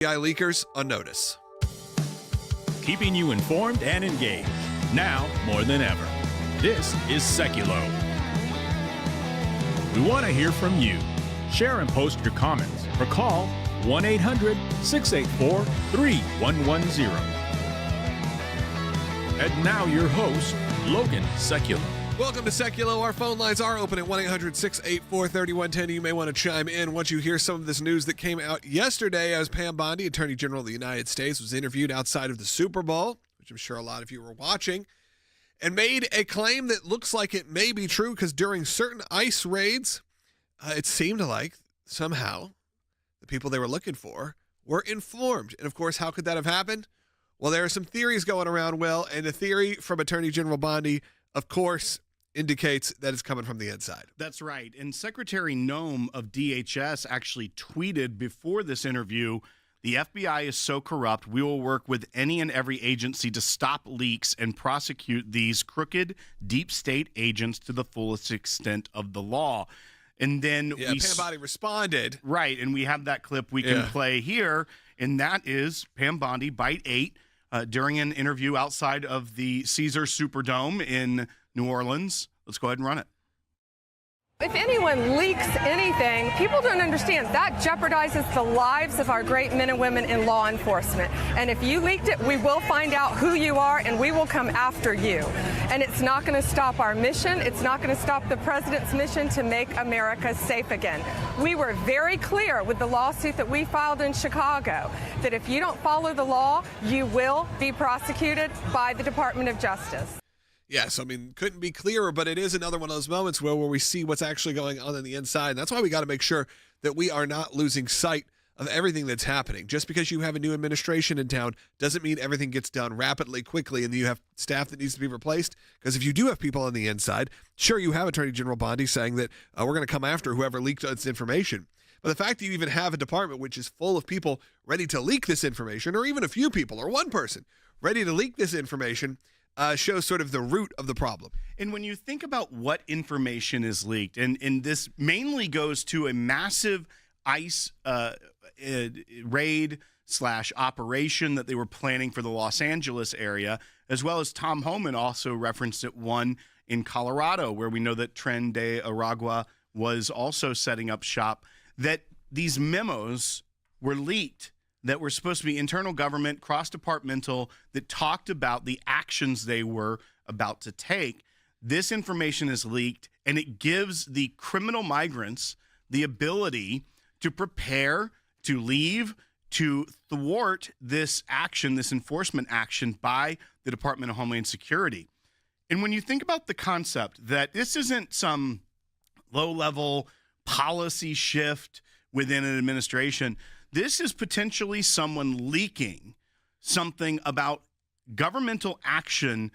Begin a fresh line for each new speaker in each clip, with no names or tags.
FBI leakers on notice.
Keeping you informed and engaged, now more than ever. This is Sekulow. We want to hear from you. Share and post your comments or call 1-800-684-3110. And now your host, Logan Sekulow.
Welcome to Sekulow. Our phone lines are open at 1-800-684-3110. You may want to chime in once you hear some of this news that came out yesterday as Pam Bondi, Attorney General of the United States, was interviewed outside of the Super Bowl, which I'm sure a lot of you were watching, and made a claim that looks like it may be true because during certain ICE raids, it seemed like somehow the people they were looking for were informed. And, of course, how could that have happened? Well, there are some theories going around, Will, and the theory from Attorney General Bondi, of course, indicates that it's coming from the inside.
That's right. And Secretary Noem of DHS actually tweeted before this interview, "The FBI is so corrupt, we will work with any and every agency to stop leaks and prosecute these crooked deep state agents to the fullest extent of the law." And then
Pam Bondi responded.
Right, and we have that clip we can play here, and that is Pam Bondi, Bite 8, during an interview outside of the Caesars Superdome in New Orleans. Let's go ahead and run it.
If anyone leaks anything, people don't understand that jeopardizes the lives of our great men and women in law enforcement. And if you leaked it, we will find out who you are and we will come after you. And it's not going to stop our mission. It's not going to stop the president's mission to make America safe again. We were very clear with the lawsuit that we filed in Chicago that if you don't follow the law, you will be prosecuted by the Department of Justice.
Yes, I mean, couldn't be clearer, but it is another one of those moments where we see what's actually going on the inside. And that's why we got to make sure that we are not losing sight of everything that's happening. Just because you have a new administration in town doesn't mean everything gets done rapidly, quickly, and you have staff that needs to be replaced. Because if you do have people on the inside, sure, you have Attorney General Bondi saying that we're going to come after whoever leaked this information. But the fact that you even have a department which is full of people ready to leak this information, or even a few people, or one person ready to leak this information, shows sort of the root of the problem.
And when you think about what information is leaked, and this mainly goes to a massive ICE raid/operation that they were planning for the Los Angeles area, as well as Tom Homan also referenced it, one in Colorado, where we know that Tren de Aragua was also setting up shop, that these memos were leaked that were supposed to be internal government, cross-departmental, that talked about the actions they were about to take. This information is leaked, and it gives the criminal migrants the ability to prepare, to leave, to thwart this action, this enforcement action by the Department of Homeland Security. And when you think about the concept that this isn't some low-level policy shift within an administration, this is potentially someone leaking something about governmental action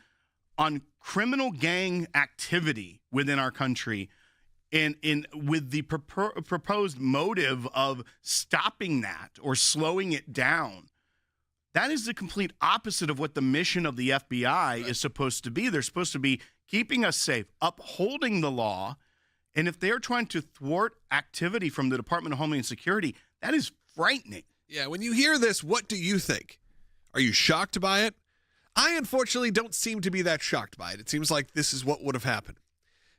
on criminal gang activity within our country, and with the proposed motive of stopping that or slowing it down. That is the complete opposite of what the mission of the FBI is supposed to be. They're supposed to be keeping us safe, upholding the law, and if they're trying to thwart activity from the Department of Homeland Security, that is frightening.
Yeah, when you hear this, what do you think? Are you shocked by it? I, unfortunately, don't seem to be that shocked by it. It seems like this is what would have happened.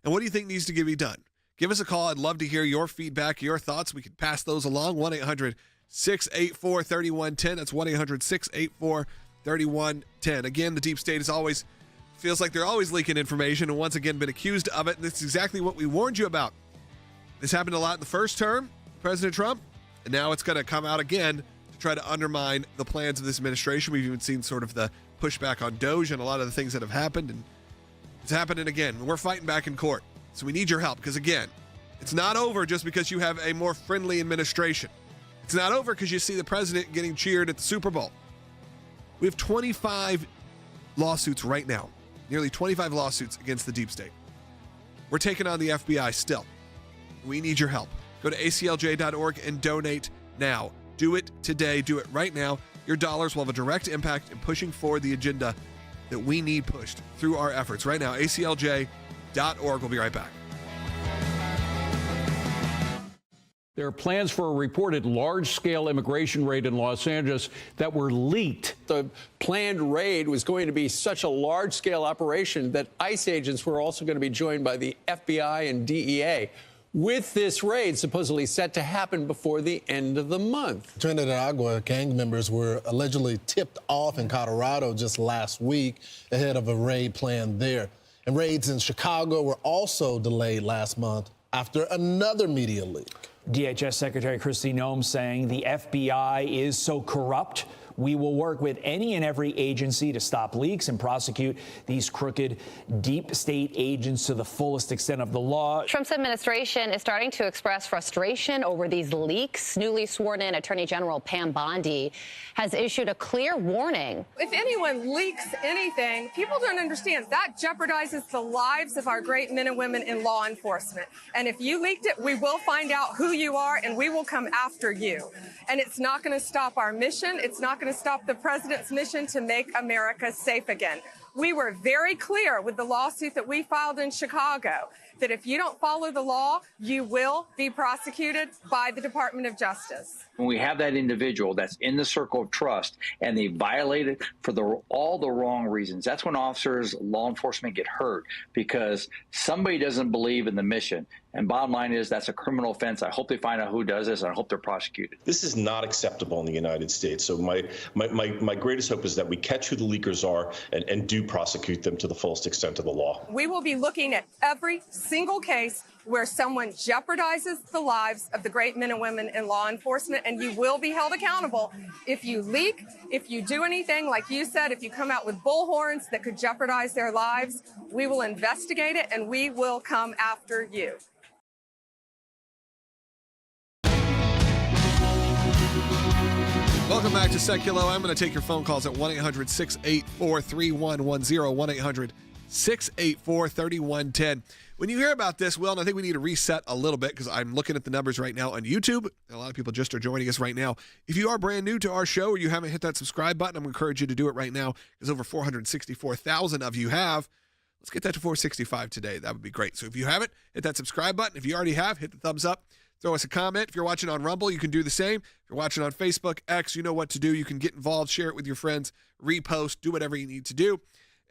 And what do you think needs to be done? Give us a call. I'd love to hear your feedback, your thoughts. We can pass those along. 1-800-684-3110. That's 1-800-684-3110. Again, the deep state feels like they're always leaking information, and once again been accused of it. And this is exactly what we warned you about. This happened a lot in the first term, President Trump. And now it's going to come out again to try to undermine the plans of this administration. We've even seen sort of the pushback on DOGE and a lot of the things that have happened. And it's happening again. We're fighting back in court. So we need your help because, again, it's not over just because you have a more friendly administration. It's not over because you see the president getting cheered at the Super Bowl. We have 25 lawsuits right now, nearly 25 lawsuits against the deep state. We're taking on the FBI still. We need your help. Go to ACLJ.org and donate now. Do it today. Do it right now. Your dollars will have a direct impact in pushing forward the agenda that we need pushed through our efforts. Right now, ACLJ.org. We'll be right back.
There are plans for a reported large-scale immigration raid in Los Angeles that were leaked.
The planned raid was going to be such a large-scale operation that ICE agents were also going to be joined by the FBI and DEA. With this raid supposedly set to happen before the end of the month.
Trinidad gang members were allegedly tipped off in Colorado just last week ahead of a raid planned there. And raids in Chicago were also delayed last month after another media leak.
DHS Secretary Kristi Noem saying the FBI is so corrupt, we will work with any and every agency to stop leaks and prosecute these crooked deep state agents to the fullest extent of the law.
Trump's administration is starting to express frustration over these leaks. Newly sworn in Attorney General Pam Bondi has issued a clear warning.
If anyone leaks anything, people don't understand that jeopardizes the lives of our great men and women in law enforcement. And if you leaked it, we will find out who you are and we will come after you. And it's not going to stop our mission. It's not going to stop the president's mission to make America safe again. We were very clear with the lawsuit that we filed in Chicago that if you don't follow the law, you will be prosecuted by the Department of Justice.
When we have that individual that's in the circle of trust and they violate it for all the wrong reasons, that's when officers, law enforcement get hurt because somebody doesn't believe in the mission. And bottom line is that's a criminal offense. I hope they find out who does this, and I hope they're prosecuted.
This is not acceptable in the United States. So my greatest hope is that we catch who the leakers are and do prosecute them to the fullest extent of the law.
We will be looking at every single case where someone jeopardizes the lives of the great men and women in law enforcement, and you will be held accountable if you leak, if you do anything, like you said, if you come out with bullhorns that could jeopardize their lives. We will investigate it, and we will come after you.
Welcome back to Sekulow. I'm going to take your phone calls at 1-800-684-3110, 1-800-684-3110. When you hear about this, Will, and I think we need to reset a little bit because I'm looking at the numbers right now on YouTube. A lot of people just are joining us right now. If you are brand new to our show or you haven't hit that subscribe button, I'm going to encourage you to do it right now because over 464,000 of you have. Let's get that to 465 today. That would be great. So if you haven't, hit that subscribe button. If you already have, hit the thumbs up. Throw us a comment. If you're watching on Rumble, you can do the same. If you're watching on Facebook, X, you know what to do. You can get involved, share it with your friends, repost, do whatever you need to do.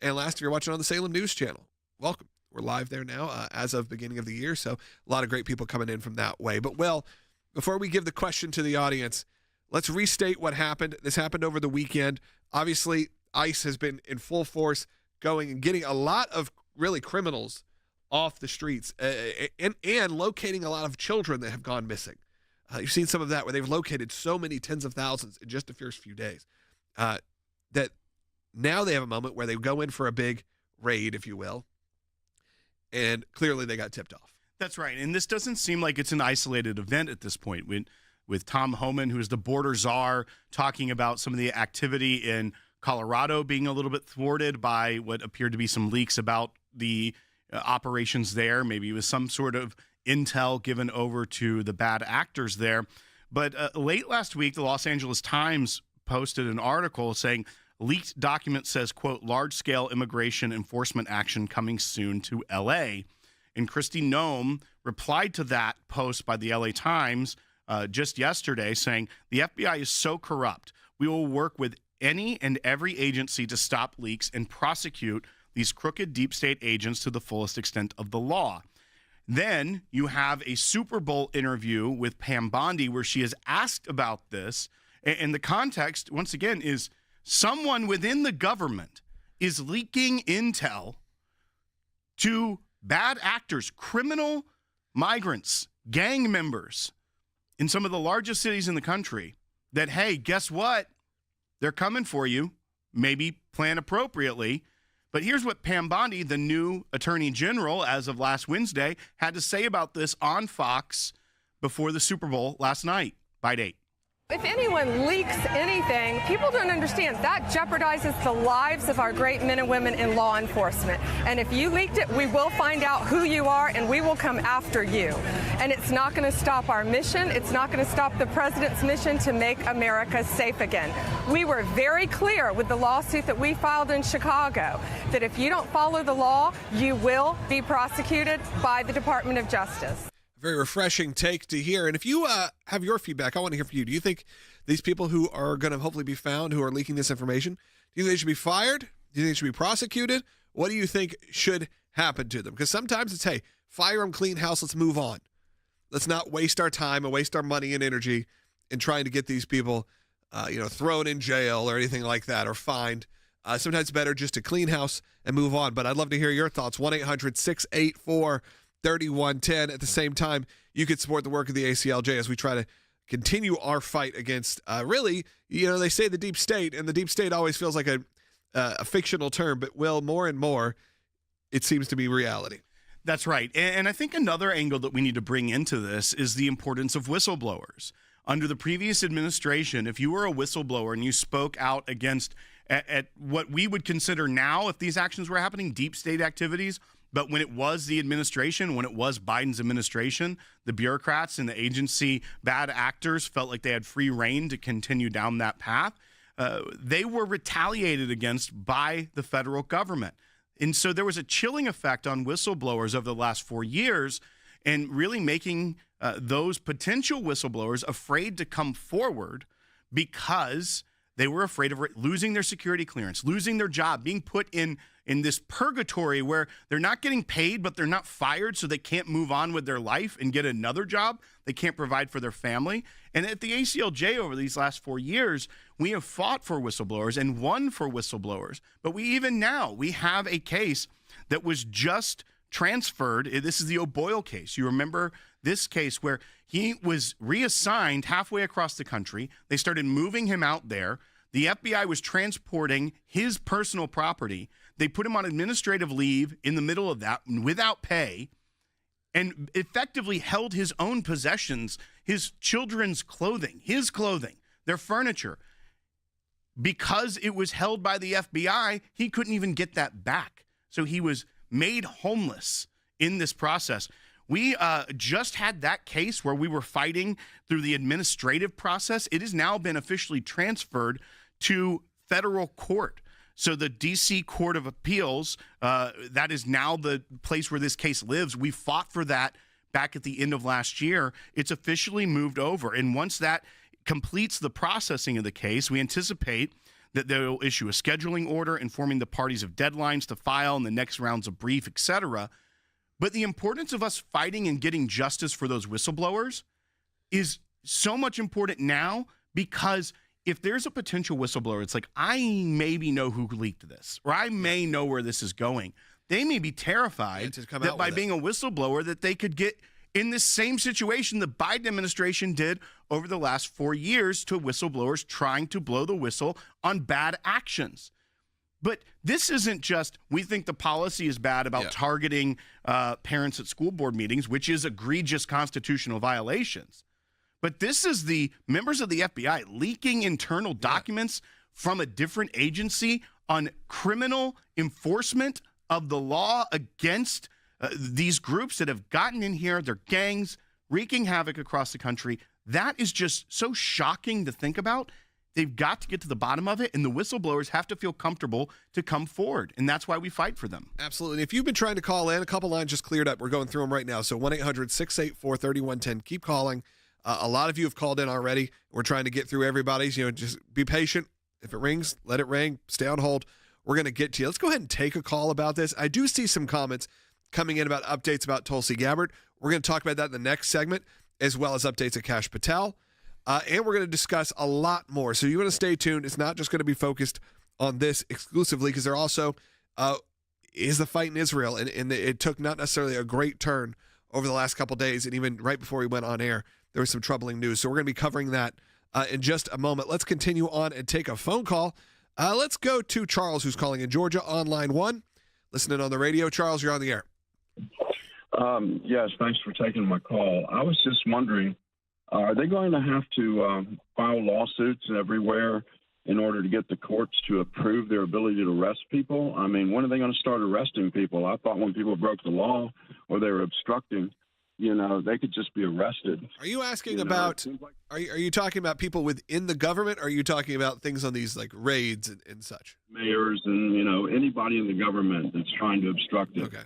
And last, if you're watching on the Salem News Channel, welcome. We're live there now as of beginning of the year, so a lot of great people coming in from that way. But, Will, before we give the question to the audience, let's restate what happened. This happened over the weekend. Obviously, ICE has been in full force going and getting a lot of really criminals off the streets and locating a lot of children that have gone missing. You've seen some of that where they've located so many tens of thousands in just the first few days that now they have a moment where they go in for a big raid, if you will, and clearly they got tipped off.
That's right. And this doesn't seem like it's an isolated event at this point. With Tom Homan, who is the border czar, talking about some of the activity in Colorado being a little bit thwarted by what appeared to be some leaks about the operations there. Maybe it was some sort of intel given over to the bad actors there. But late last week, the Los Angeles Times posted an article saying leaked document says, quote, large-scale immigration enforcement action coming soon to L.A. And Kristi Noem replied to that post by the L.A. Times just yesterday saying, the FBI is so corrupt. We will work with any and every agency to stop leaks and prosecute these crooked deep state agents to the fullest extent of the law. Then you have a Super Bowl interview with Pam Bondi where she is asked about this. And the context, once again, is someone within the government is leaking intel to bad actors, criminal migrants, gang members in some of the largest cities in the country that, hey, guess what? They're coming for you. Maybe plan appropriately. But here's what Pam Bondi, the new Attorney General as of last Wednesday, had to say about this on Fox before the Super Bowl last night. Bite 8.
If anyone leaks anything, people don't understand that jeopardizes the lives of our great men and women in law enforcement. And if you leaked it, we will find out who you are and we will come after you. And it's not going to stop our mission. It's not going to stop the president's mission to make America safe again. We were very clear with the lawsuit that we filed in Chicago that if you don't follow the law, you will be prosecuted by the Department of Justice.
very refreshing take to hear. And if you have your feedback, I want to hear from you. Do you think these people who are going to hopefully be found, who are leaking this information, do you think they should be fired? Do you think they should be prosecuted? What do you think should happen to them? Because sometimes it's, hey, fire them, clean house, let's move on. Let's not waste our time and waste our money and energy in trying to get these people, thrown in jail or anything like that or fined. Sometimes it's better just to clean house and move on. But I'd love to hear your thoughts. 1-800-684-3110. At the same time, you could support the work of the ACLJ as we try to continue our fight against, they say the deep state, and the deep state always feels like a fictional term, but more and more, it seems to be reality.
That's right. And I think another angle that we need to bring into this is the importance of whistleblowers. Under the previous administration, if you were a whistleblower and you spoke out against at what we would consider now, if these actions were happening, deep state activities, but when it was the administration, when it was Biden's administration, the bureaucrats and the agency bad actors felt like they had free rein to continue down that path. They were retaliated against by the federal government. And so there was a chilling effect on whistleblowers over the last 4 years and really making those potential whistleblowers afraid to come forward because they were afraid of losing their security clearance, losing their job, being put in this purgatory where they're not getting paid, but they're not fired, so they can't move on with their life and get another job. They can't provide for their family. And at the ACLJ over these last 4 years, we have fought for whistleblowers and won for whistleblowers. But we have a case that was just transferred. This is the O'Boyle case. You remember this case where he was reassigned halfway across the country. They started moving him out there. The FBI was transporting his personal property. They put him on administrative leave in the middle of that without pay and effectively held his own possessions, his children's clothing, their furniture. Because it was held by the FBI, he couldn't even get that back. So he was made homeless in this process. We just had that case where we were fighting through the administrative process. It has now been officially transferred to federal court. So the D.C. Court of Appeals, that is now the place where this case lives. We fought for that back at the end of last year. It's officially moved over. And once that completes the processing of the case, we anticipate that they'll issue a scheduling order informing the parties of deadlines to file and the next rounds of brief, etc. But the importance of us fighting and getting justice for those whistleblowers is so much important now, because if there's a potential whistleblower, it's like, I maybe know who leaked this, or I may know where this is going. They may be terrified that by being a whistleblower that they could get in this same situation the Biden administration did over the last 4 years to whistleblowers trying to blow the whistle on bad actions. But this isn't just, we think the policy is bad about targeting parents at school board meetings, which is egregious constitutional violations. But this is the members of the FBI leaking internal documents from a different agency on criminal enforcement of the law against these groups that have gotten in here, their gangs, wreaking havoc across the country. That is just so shocking to think about. They've got to get to the bottom of it, and the whistleblowers have to feel comfortable to come forward, and that's why we fight for them.
Absolutely. If you've been trying to call in, a couple lines just cleared up. We're going through them right now. So 1-800-684-3110. Keep calling. A lot of you have called in already. We're trying to get through everybody's. Just be patient. If it rings, let it ring. Stay on hold. We're going to get to you. Let's go ahead and take a call about this. I do see some comments coming in about updates about Tulsi Gabbard. We're going to talk about that in the next segment, as well as updates at Kash Patel. And we're going to discuss a lot more. So you want to stay tuned. It's not just going to be focused on this exclusively, because there also is the fight in Israel. And it took not necessarily a great turn over the last couple days. And even right before we went on air, there was some troubling news. So we're going to be covering that in just a moment. Let's continue on and take a phone call. Let's go to Charles, who's calling in Georgia on line 1. Listening on the radio. Charles, you're on the air.
Yes, thanks for taking my call. I was just wondering, are they going to have to file lawsuits everywhere in order to get the courts to approve their ability to arrest people? I mean, when are they going to start arresting people? I thought when people broke the law or they were obstructing, they could just be arrested.
Are you asking about, are you talking about people within the government? Or are you talking about things on these like raids and such?
Mayors and, anybody in the government that's trying to obstruct it.
Okay.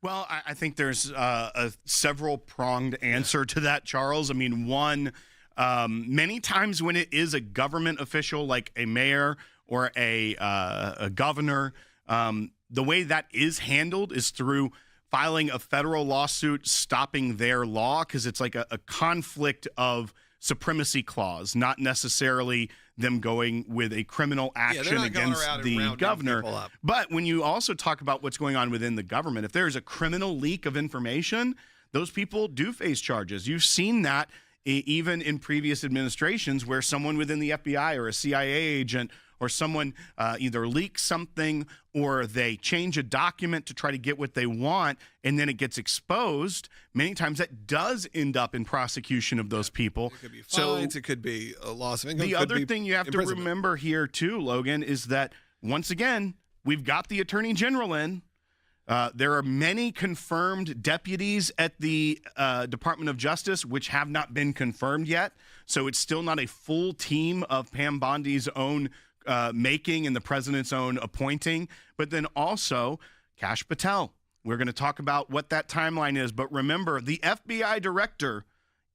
Well, I think there's a several-pronged answer to that, Charles. I mean, one, many times when it is a government official like a mayor or a governor, the way that is handled is through filing a federal lawsuit stopping their law, because it's like a conflict of supremacy clause, not necessarily them going with a criminal action against the governor. But when you also talk about what's going on within the government, if there's a criminal leak of information, those people do face charges. You've seen that even in previous administrations where someone within the FBI or a CIA agent or someone either leaks something or they change a document to try to get what they want, and then it gets exposed. Many times that does end up in prosecution of those people.
It could be fines, it could be a loss of income.
The other thing you have to remember here too, Logan, is that once again, we've got the Attorney General in. There are many confirmed deputies at the Department of Justice, which have not been confirmed yet. So it's still not a full team of Pam Bondi's own making and the president's own appointing. But then also Kash Patel. We're going to talk about what that timeline is. But remember, the FBI director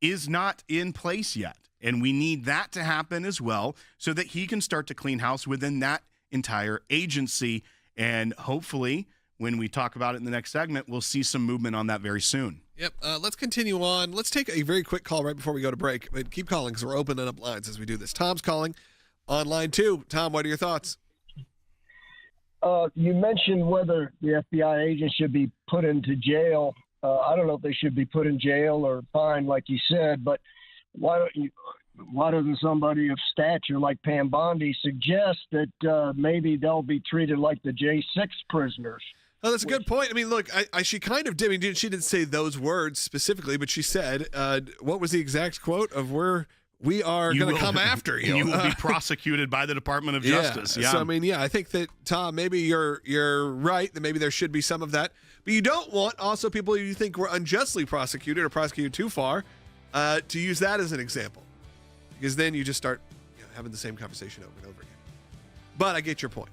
is not in place yet. And we need that to happen as well so that he can start to clean house within that entire agency. And hopefully, when we talk about it in the next segment, we'll see some movement on that very soon.
Yep. Let's continue on. Let's take a very quick call right before we go to break. But keep calling because we're opening up lines as we do this. Tom's calling on line 2. Tom, what are your thoughts?
You mentioned whether the FBI agents should be put into jail. I don't know if they should be put in jail or fined, like you said, but why doesn't somebody of stature like Pam Bondi suggest that maybe they'll be treated like the J6 prisoners?
Oh, that's a good point. I mean, look, she kind of did. I mean, she didn't say those words specifically, but she said, what was the exact quote of we are going to come after you.
You will be prosecuted by the Department of Justice. Yeah.
So, I mean, I think that, Tom, maybe you're right, that maybe there should be some of that. But you don't want also people you think were unjustly prosecuted or prosecuted too far to use that as an example. Because then you just start having the same conversation over and over again. But I get your point.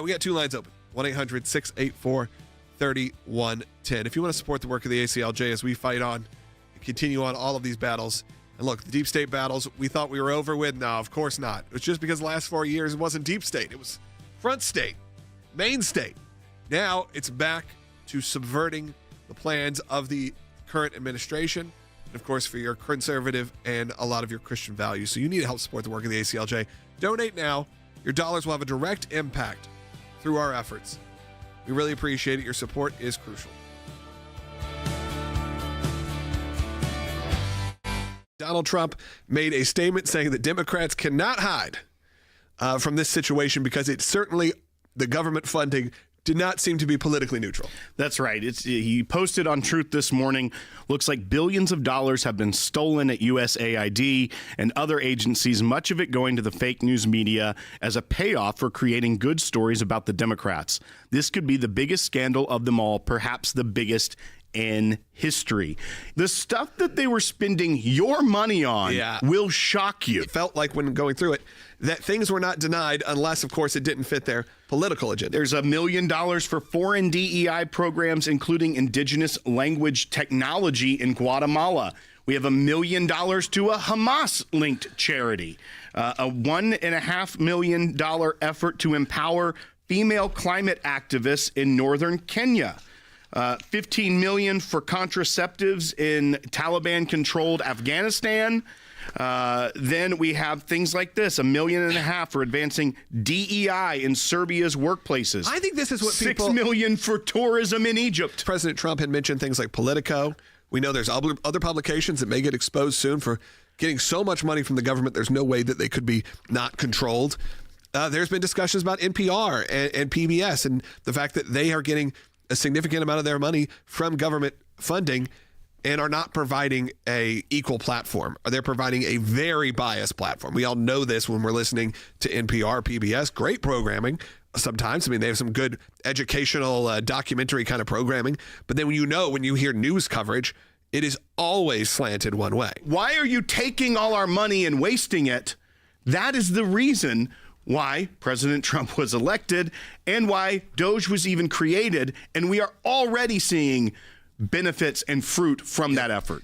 We got 2 lines open. 1-800-684-3110. If you want to support the work of the ACLJ as we fight on and continue on all of these battles. And look, the deep state battles, we thought we were over with. No, of course not. It's just because the last 4 years it wasn't deep state. It was front state, main state. Now it's back to subverting the plans of the current administration. And of course, for your conservative and a lot of your Christian values. So you need to help support the work of the ACLJ. Donate now. Your dollars will have a direct impact through our efforts. We really appreciate it. Your support is crucial. Donald Trump made a statement saying that Democrats cannot hide from this situation because it's certainly the government funding did not seem to be politically neutral.
That's right. He posted on Truth this morning, looks like billions of dollars have been stolen at USAID and other agencies, much of it going to the fake news media as a payoff for creating good stories about the Democrats. This could be the biggest scandal of them all, perhaps the biggest in history. The stuff that they were spending your money on will shock you.
It felt like when going through it that things were not denied unless, of course, it didn't fit their political agenda.
There's $1 million for foreign DEI programs, including indigenous language technology in Guatemala. We have $1 million to a Hamas-linked charity. A $1.5 million effort to empower female climate activists in northern Kenya. $15 million for contraceptives in Taliban-controlled Afghanistan. Then we have things like this, $1.5 million for advancing DEI in Serbia's workplaces.
I think this is what
$6 million for tourism in Egypt.
President Trump had mentioned things like Politico. We know there's other publications that may get exposed soon for getting so much money from the government. There's no way that they could be not controlled. There's been discussions about NPR and PBS and the fact that they are getting a significant amount of their money from government funding and are not providing a equal platform. They're providing a very biased platform. We all know this when we're listening to NPR, PBS, great programming sometimes. I mean, they have some good educational documentary kind of programming. But then when you hear news coverage, it is always slanted one way.
Why are you taking all our money and wasting it? That is the reason why President Trump was elected and why DOGE was even created. And we are already seeing benefits and fruit from that effort.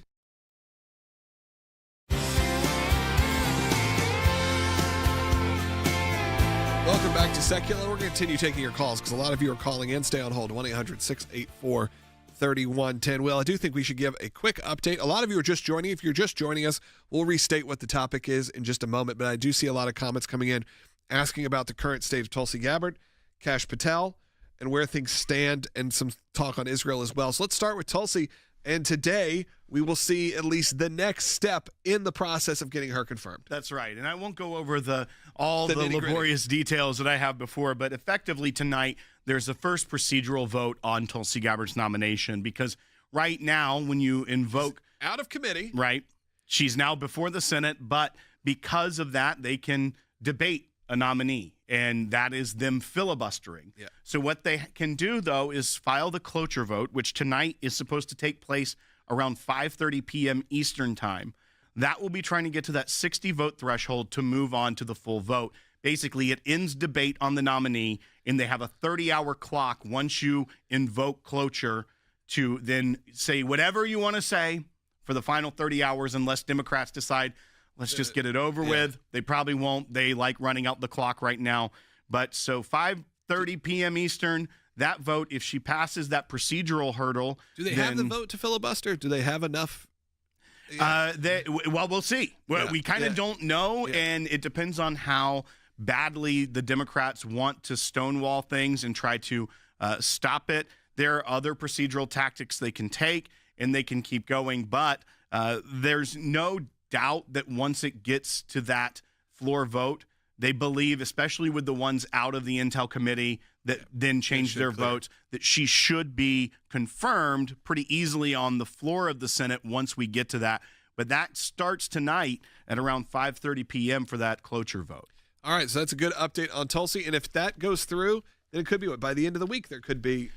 Welcome back to Sekulow. We're going to continue taking your calls because a lot of you are calling in. Stay on hold. 1-800-684-3110. Well, I do think we should give a quick update. A lot of you are just joining. If you're just joining us, we'll restate what the topic is in just a moment. But I do see a lot of comments coming in asking about the current state of Tulsi Gabbard, Kash Patel, and where things stand, and some talk on Israel as well. So let's start with Tulsi. And today, we will see at least the next step in the process of getting her confirmed.
That's right. And I won't go over all the laborious details that I have before, but effectively tonight, there's a first procedural vote on Tulsi Gabbard's nomination, because right now, when you invoke...
Out of committee.
Right. She's now before the Senate, but because of that, they can debate a nominee, and that is them filibustering.
Yeah.
So what they can do, though, is file the cloture vote, which tonight is supposed to take place around 5:30 p.m. Eastern time. That will be trying to get to that 60 vote threshold to move on to the full vote. Basically, it ends debate on the nominee, and they have a 30-hour clock once you invoke cloture to then say whatever you want to say for the final 30 hours, unless Democrats decide, let's just get it over with. They probably won't. They like running out the clock right now. But so 5:30 p.m. Eastern, that vote, if she passes that procedural hurdle.
Do they have the vote to filibuster? Do they have enough?
Well, we'll see. We kind of don't know, and it depends on how badly the Democrats want to stonewall things and try to stop it. There are other procedural tactics they can take, and they can keep going. But there's no doubt that once it gets to that floor vote, they believe, especially with the ones out of the Intel Committee that then changed their votes, that she should be confirmed pretty easily on the floor of the Senate once we get to that. But that starts tonight at around 5:30 p.m. for that cloture vote.
All right, so that's a good update on Tulsi. And if that goes through, then it could be by the end of the week, there could be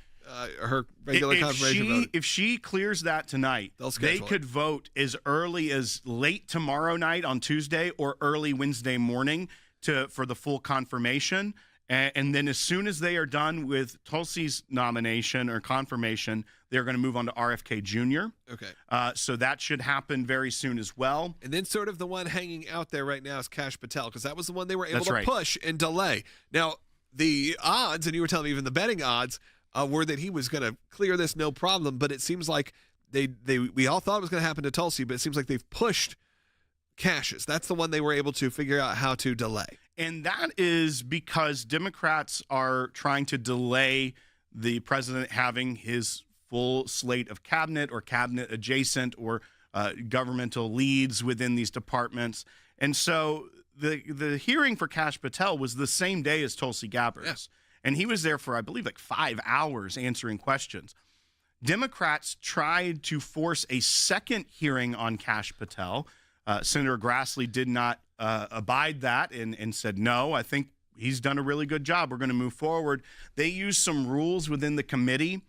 her regular confirmation vote.
If she clears that tonight, they could vote as early as late tomorrow night on Tuesday or early Wednesday morning for the full confirmation. And then as soon as they are done with Tulsi's nomination or confirmation, they're going to move on to RFK Jr.
Okay.
So that should happen very soon as well.
And then sort of the one hanging out there right now is Kash Patel, because that was the one they were able to push and delay. Now, the odds, and you were telling me even the betting odds, were that he was going to clear this no problem, but it seems like we all thought it was going to happen to Tulsi, but it seems like they've pushed Kash's. That's the one they were able to figure out how to delay.
And that is because Democrats are trying to delay the president having his full slate of cabinet or cabinet adjacent or governmental leads within these departments. And so the hearing for Kash Patel was the same day as Tulsi Gabbard's.
Yes.
And he was there for, I believe, like 5 hours answering questions. Democrats tried to force a second hearing on Kash Patel. Senator Grassley did not abide that and said, no, I think he's done a really good job. We're going to move forward. They used some rules within the committee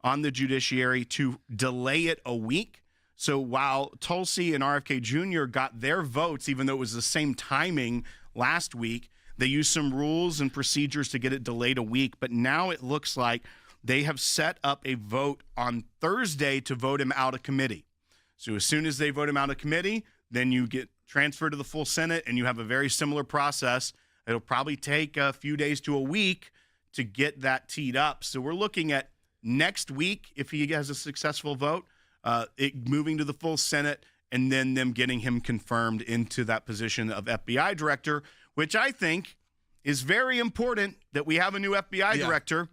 on the judiciary to delay it a week. So while Tulsi and RFK Jr. got their votes, even though it was the same timing last week, they used some rules and procedures to get it delayed a week. But now it looks like they have set up a vote on Thursday to vote him out of committee. So as soon as they vote him out of committee, then you get transferred to the full Senate, and you have a very similar process. It'll probably take a few days to a week to get that teed up. So we're looking at next week, if he has a successful vote, it moving to the full Senate, and then them getting him confirmed into that position of FBI director, which I think is very important that we have a new FBI director.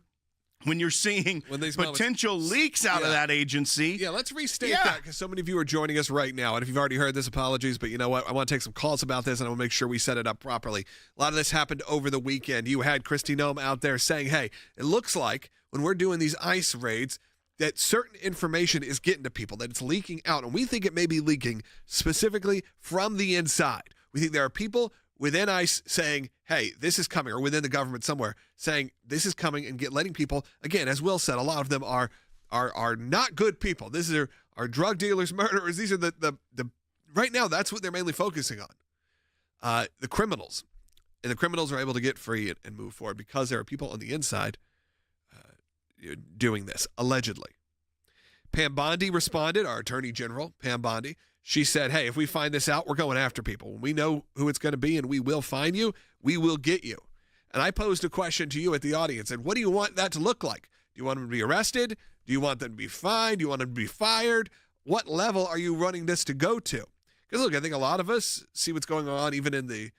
When you're seeing potential leaks out of that agency.
Yeah, let's restate that, because so many of you are joining us right now. And if you've already heard this, apologies. But you know what? I want to take some calls about this, and I want to make sure we set it up properly. A lot of this happened over the weekend. You had Kristi Noem out there saying, hey, it looks like when we're doing these ICE raids that certain information is getting to people, that it's leaking out. And we think it may be leaking specifically from the inside. We think there are people within ICE saying, hey, this is coming, or within the government somewhere saying this is coming, and letting people, again, as Will said, a lot of them are not good people. These are drug dealers, murderers. These are the right now, that's what they're mainly focusing on, the criminals. And the criminals are able to get free and move forward because there are people on the inside doing this, allegedly. Pam Bondi responded, our Attorney General, Pam Bondi. She said, hey, if we find this out, we're going after people. When we know who it's going to be and we will find you, we will get you. And I posed a question to you at the audience. And what do you want that to look like? Do you want them to be arrested? Do you want them to be fined? Do you want them to be fired? What level are you running this to go to? Because, look, I think a lot of us see what's going on even in the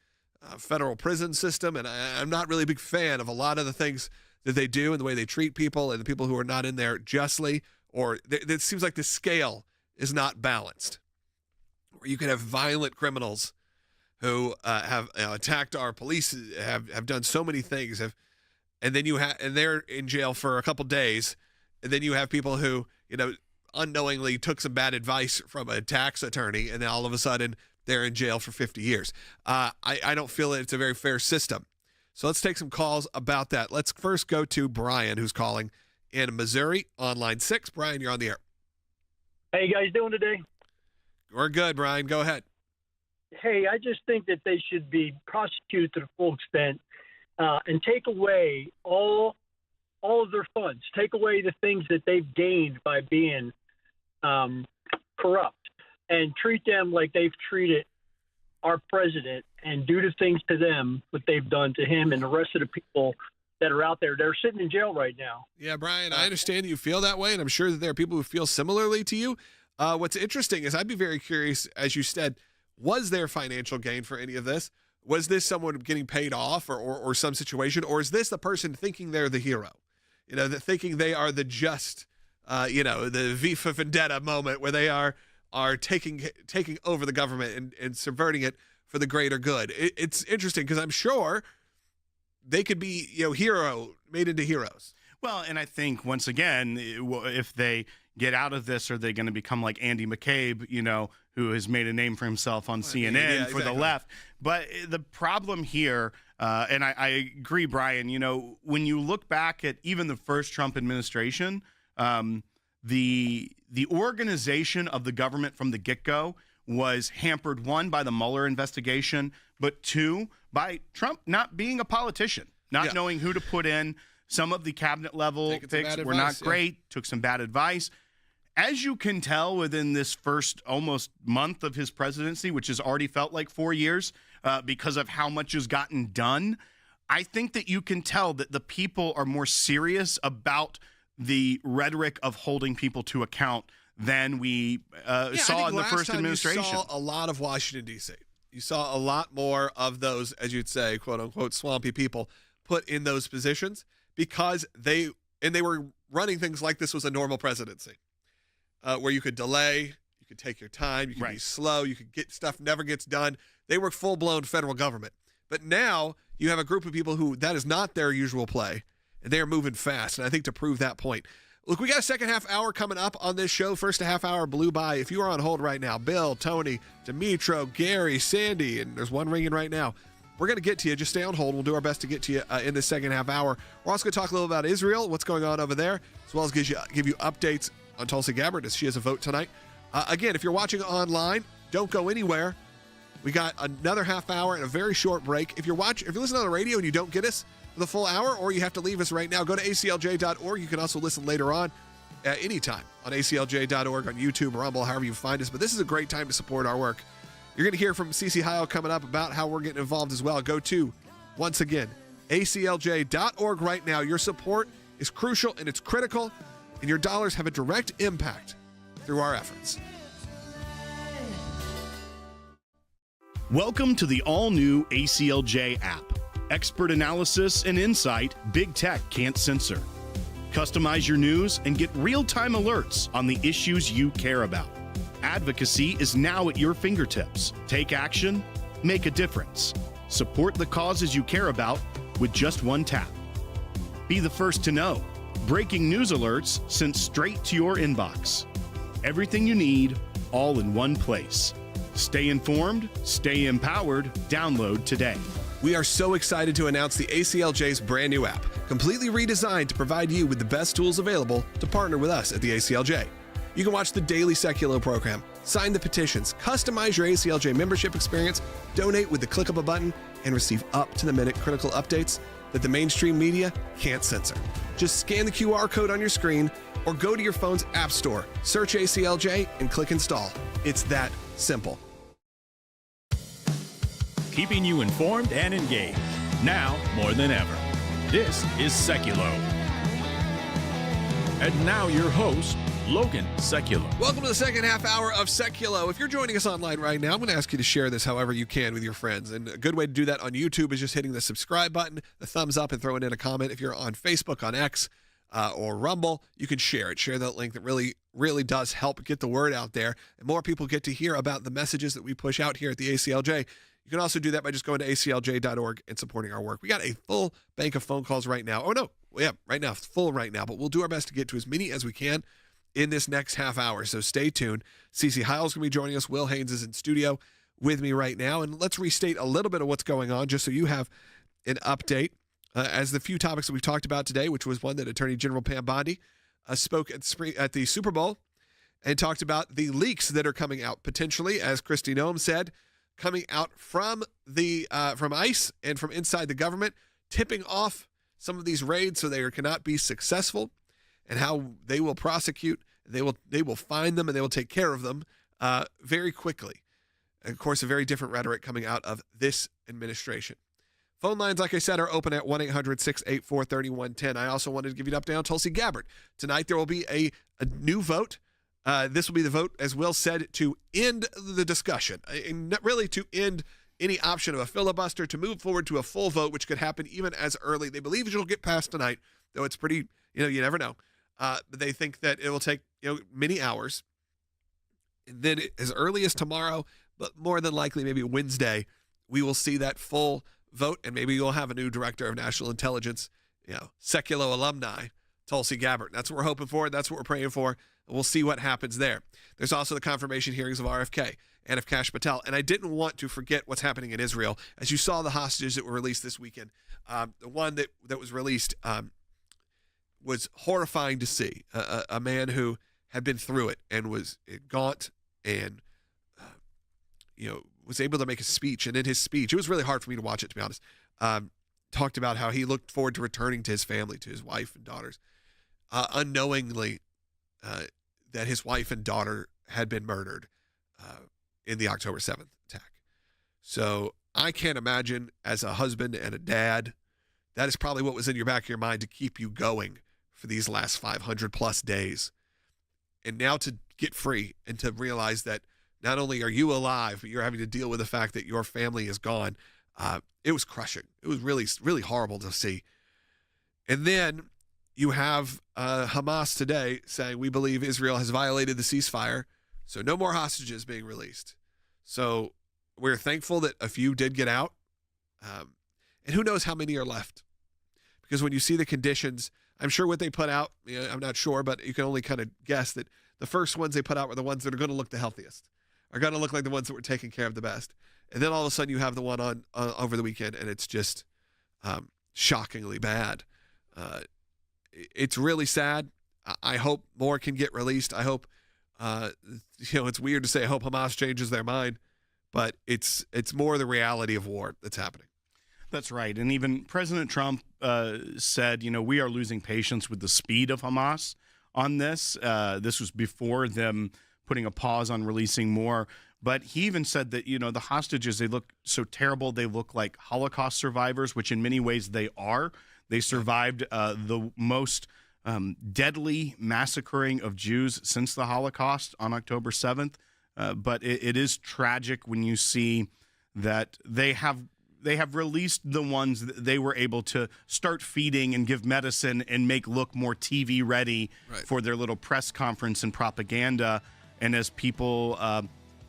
federal prison system, and I'm not really a big fan of a lot of the things that they do and the way they treat people and the people who are not in there justly, or it seems like the scale is not balanced. Or you could have violent criminals who have attacked our police, have done so many things, and they're in jail for a couple days, and then you have people who unknowingly took some bad advice from a tax attorney, and then all of a sudden they're in jail for 50 years. I don't feel that it's a very fair system. So let's take some calls about that. Let's first go to Brian, who's calling in Missouri on line 6. Brian, you're on the air.
How you guys doing today?
We're good, Brian. Go ahead.
Hey, I just think that they should be prosecuted to the full extent and take away all of their funds, take away the things that they've gained by being corrupt, and treat them like they've treated our president and do the things to them what they've done to him and the rest of the people that are out there. They're sitting in jail right now.
Yeah, Brian, I understand you feel that way, and I'm sure that there are people who feel similarly to you. What's interesting is I'd be very curious, as you said, was there financial gain for any of this? Was this someone getting paid off or some situation? Or is this the person thinking they're the hero? Thinking they are the just, the V for Vendetta moment where they are taking over the government and subverting it for the greater good. It's interesting because I'm sure they could be, made into heroes.
Well, and I think, once again, if they get out of this, are they going to become like Andy McCabe, who has made a name for himself on CNN for the left? But the problem here, and I agree, Brian, when you look back at even the first Trump administration, the organization of the government from the get-go was hampered, one, by the Mueller investigation, but two, by Trump not being a politician, not knowing who to put in. Some of the cabinet level picks were not great, took some bad advice. As you can tell within this first almost month of his presidency, which has already felt like 4 years because of how much has gotten done, I think that you can tell that the people are more serious about the rhetoric of holding people to account than we saw in the first administration.
You saw a lot of Washington, D.C. You saw a lot more of those, as you'd say, quote unquote, swampy people put in those positions because they were running things like this was a normal presidency, where you could delay, you could take your time, you could be slow, you could get stuff never gets done. They were full-blown federal government. But now you have a group of people who that is not their usual play, and they are moving fast. And I think to prove that point, look, we got a second half hour coming up on this show. First half hour blew by. If you are on hold right now, Bill, Tony, Demetro, Gary, Sandy, and there's one ringing right now. We're going to get to you. Just stay on hold. We'll do our best to get to you in the second half hour. We're also going to talk a little about Israel, what's going on over there, as well as give you updates on Tulsi Gabbard as she has a vote tonight. Again, if you're watching online, don't go anywhere. We got another half hour and a very short break. If you're listening on the radio and you don't get us for the full hour, or you have to leave us right now, go to ACLJ.org. You can also listen later on anytime on ACLJ.org, on YouTube, Rumble, however you find us. But this is a great time to support our work. You're going to hear from Cece Heil coming up about how we're getting involved as well. Go to, once again, ACLJ.org right now. Your support is crucial and it's critical, and your dollars have a direct impact through our efforts.
Welcome to the all-new ACLJ app. Expert analysis and insight big tech can't censor. Customize your news and get real-time alerts on the issues you care about. Advocacy is now at your fingertips. Take action, make a difference. Support the causes you care about with just one tap. Be the first to know. Breaking news alerts sent straight to your inbox. Everything you need, all in one place. Stay informed, stay empowered. Download today.
We are so excited to announce the ACLJ's brand new app, completely redesigned to provide you with the best tools available to partner with us at the ACLJ. You can watch the daily Sekulow program, sign the petitions, customize your ACLJ membership experience, donate with the click of a button, and receive up-to-the-minute critical updates that the mainstream media can't censor. Just scan the QR code on your screen or go to your phone's app store, search ACLJ, and click install. It's that simple.
Keeping you informed and engaged, now more than ever. This is Sekulow. And now your host, Logan Sekulow.
Welcome to the second half hour of Sekulow. If you're joining us online right now, I'm going to ask you to share this however you can with your friends. And a good way to do that on YouTube is just hitting the subscribe button, the thumbs up, and throwing in a comment. If you're on Facebook, on X, or Rumble, you can share it. Share that link. That really does help get the word out there. And more people get to hear about the messages that we push out here at the ACLJ. You can also do that by just going to aclj.org and supporting our work. We got a full bank of phone calls right now. Oh, no. Yeah, right now. Full right now. But we'll do our best to get to as many as we can in this next half hour. So stay tuned. Cece Heil's going to be joining us. Will Haynes is in studio with me right now. And let's restate a little bit of what's going on just so you have an update. As the few topics that we've talked about today, which was one that Attorney General Pam Bondi spoke at the Super Bowl and talked about the leaks that are coming out, potentially, as Kristi Noem said, coming out from ICE and from inside the government, tipping off some of these raids so they cannot be successful, and how they will prosecute, they will find them, and they will take care of them very quickly. And of course, a very different rhetoric coming out of this administration. Phone lines, like I said, are open at 1-800-684-3110. I also wanted to give you an update on Tulsi Gabbard. Tonight there will be a new vote. This will be the vote, as Will said, to end the discussion, and not really to end any option of a filibuster, to move forward to a full vote, which could happen even as early. They believe it'll get passed tonight, though it's pretty, you never know. But they think that it will take many hours. And then as early as tomorrow, but more than likely maybe Wednesday, we will see that full vote, and maybe you'll have a new director of national intelligence, Sekulow alumni, Tulsi Gabbard. That's what we're hoping for. That's what we're praying for. We'll see what happens there. There's also the confirmation hearings of RFK and of Kash Patel. And I didn't want to forget what's happening in Israel. As you saw the hostages that were released this weekend, the one that was released was horrifying to see. A man who had been through it and was gaunt and, was able to make a speech. And in his speech, it was really hard for me to watch it, to be honest, talked about how he looked forward to returning to his family, to his wife and daughters, unknowingly that his wife and daughter had been murdered in the October 7th attack. So I can't imagine, as a husband and a dad, that is probably what was in your back of your mind to keep you going for these last 500 plus days. And now to get free and to realize that not only are you alive, but you're having to deal with the fact that your family is gone. It was crushing. It was really, really horrible to see. And then you have Hamas today saying, we believe Israel has violated the ceasefire, so no more hostages being released. So we're thankful that a few did get out. And who knows how many are left. Because when you see the conditions, I'm sure what they put out, I'm not sure, but you can only kind of guess that the first ones they put out were the ones that are going to look the healthiest, are going to look like the ones that were taking care of the best. And then all of a sudden you have the one on over the weekend, and it's just shockingly bad. It's really sad. I hope more can get released. I hope, it's weird to say I hope Hamas changes their mind, but it's more the reality of war that's happening.
That's right. And even President Trump said, we are losing patience with the speed of Hamas on this. This was before them putting a pause on releasing more. But he even said that, the hostages, they look so terrible. They look like Holocaust survivors, which in many ways they are. They survived the most deadly massacring of Jews since the Holocaust on October 7th. But it is tragic when you see that they have released the ones that they were able to start feeding and give medicine and make look more TV ready for their little press conference and propaganda. And as people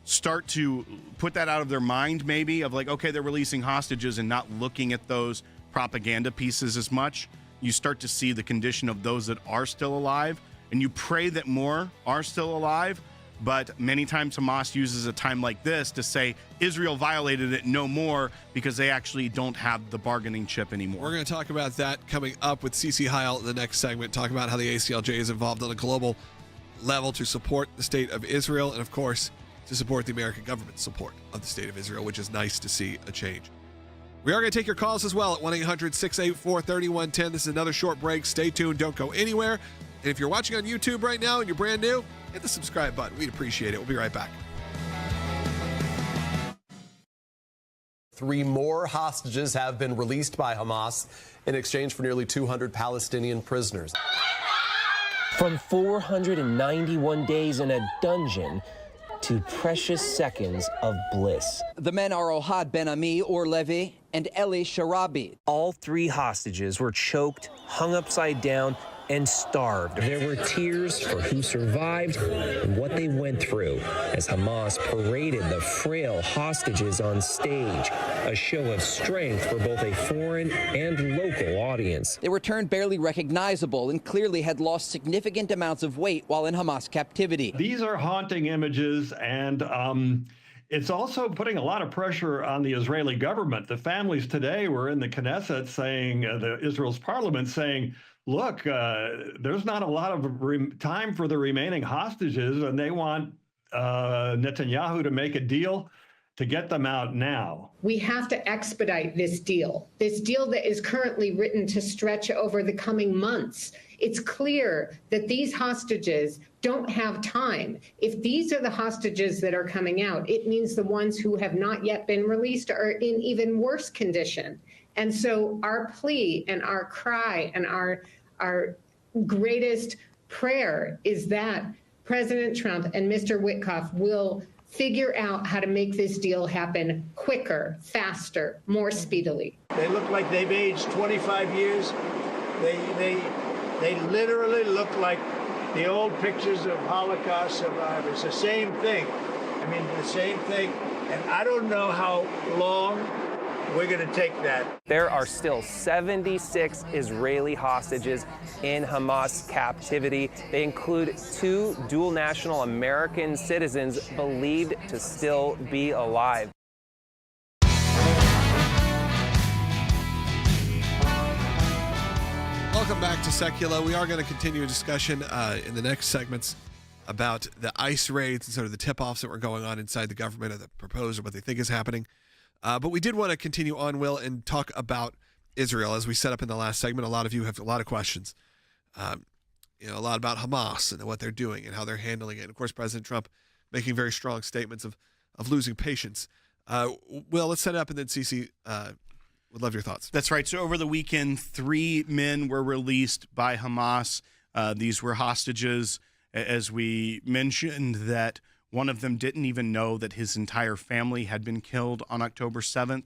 start to put that out of their mind, maybe, of like, okay, they're releasing hostages and not looking at those propaganda pieces as much, you start to see the condition of those that are still alive. And you pray that more are still alive. But many times Hamas uses a time like this to say Israel violated it no more, because they actually don't have the bargaining chip anymore.
We're going to talk about that coming up with Cece Heil in the next segment, talk about how the ACLJ is involved on a global level to support the state of Israel, and of course to support the American government's support of the state of Israel, which is nice to see a change. We're We are going to take your calls as well at 1-800-684-3110. This is another short break. Stay tuned. Don't go anywhere. And if you're watching on YouTube right now and you're brand new, hit the subscribe button. We'd appreciate it. We'll be right back.
3 more hostages have been released by Hamas in exchange for nearly 200 Palestinian prisoners.
From 491 days in a dungeon to precious seconds of bliss.
The men are Ohad Ben Ami or Levi and Eli Sharabi.
All 3 hostages were choked, hung upside down, and starved. There were tears for who survived and what they went through as Hamas paraded the frail hostages on stage, a show of strength for both a foreign and local audience.
They returned barely recognizable and clearly had lost significant amounts of weight while in Hamas captivity.
These are haunting images, and it's also putting a lot of pressure on the Israeli government. The families today were in the Knesset saying, Israel's parliament saying, look, there's not a lot of time for the remaining hostages, and they want Netanyahu to make a deal to get them out now.
We have to expedite this deal that is currently written to stretch over the coming months. It's clear that these hostages don't have time. If these are the hostages that are coming out, it means the ones who have not yet been released are in even worse condition. And so our plea and our cry and our greatest prayer is that President Trump and Mr. Witkoff will figure out how to make this deal happen quicker, faster, more speedily.
They look like they've aged 25 years. They literally look like the old pictures of Holocaust survivors. The same thing. I mean, the same thing. And I don't know how long we're going to take that.
There are still 76 Israeli hostages in Hamas captivity. They include 2 dual national American citizens believed to still be alive.
Welcome back to Sekulow. We are going to continue a discussion in the next segments about the ICE raids and sort of the tip-offs that were going on inside the government, or the proposed, or what they think is happening. But we did want to continue on, Will, and talk about Israel. As we set up in the last segment, a lot of you have a lot of questions. A lot about Hamas and what they're doing and how they're handling it. And of course, President Trump making very strong statements of losing patience. Will, let's set it up, and then Cece, would love your thoughts.
That's right. So over the weekend, 3 men were released by Hamas. These were hostages, as we mentioned, that one of them didn't even know that his entire family had been killed on October 7th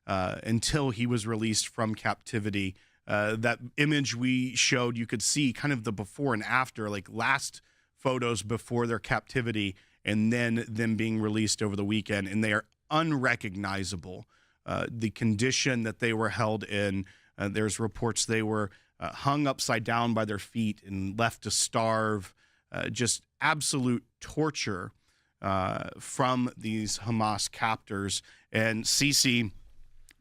until he was released from captivity. That image we showed, you could see kind of the before and after, like last photos before their captivity and then them being released over the weekend, and they are unrecognizable. The condition that they were held in, there's reports they were hung upside down by their feet and left to starve, just absolute torture from these Hamas captors. And Cece,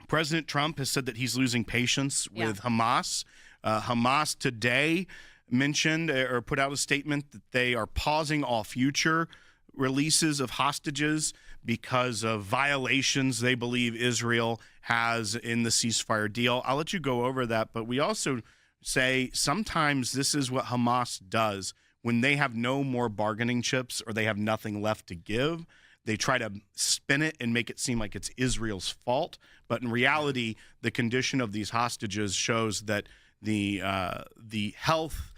President Trump has said that he's losing patience with Hamas. Hamas today mentioned or put out a statement that they are pausing all future releases of hostages because of violations they believe Israel has in the ceasefire deal. I'll let you go over that, but we also say sometimes this is what Hamas does. When they have no more bargaining chips or they have nothing left to give, they try to spin it and make it seem like it's Israel's fault. But in reality, the condition of these hostages shows that the health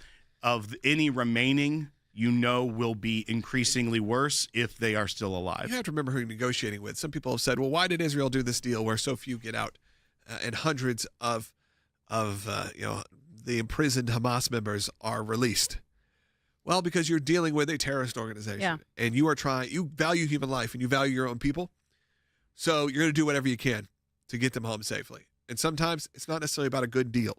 of any remaining, will be increasingly worse if they are still alive.
You have to remember who you're negotiating with. Some people have said, well, why did Israel do this deal where so few get out and hundreds of the imprisoned Hamas members are released? Well, because you're dealing with a terrorist organization, and you value human life and you value your own people. So you're going to do whatever you can to get them home safely. And sometimes it's not necessarily about a good deal.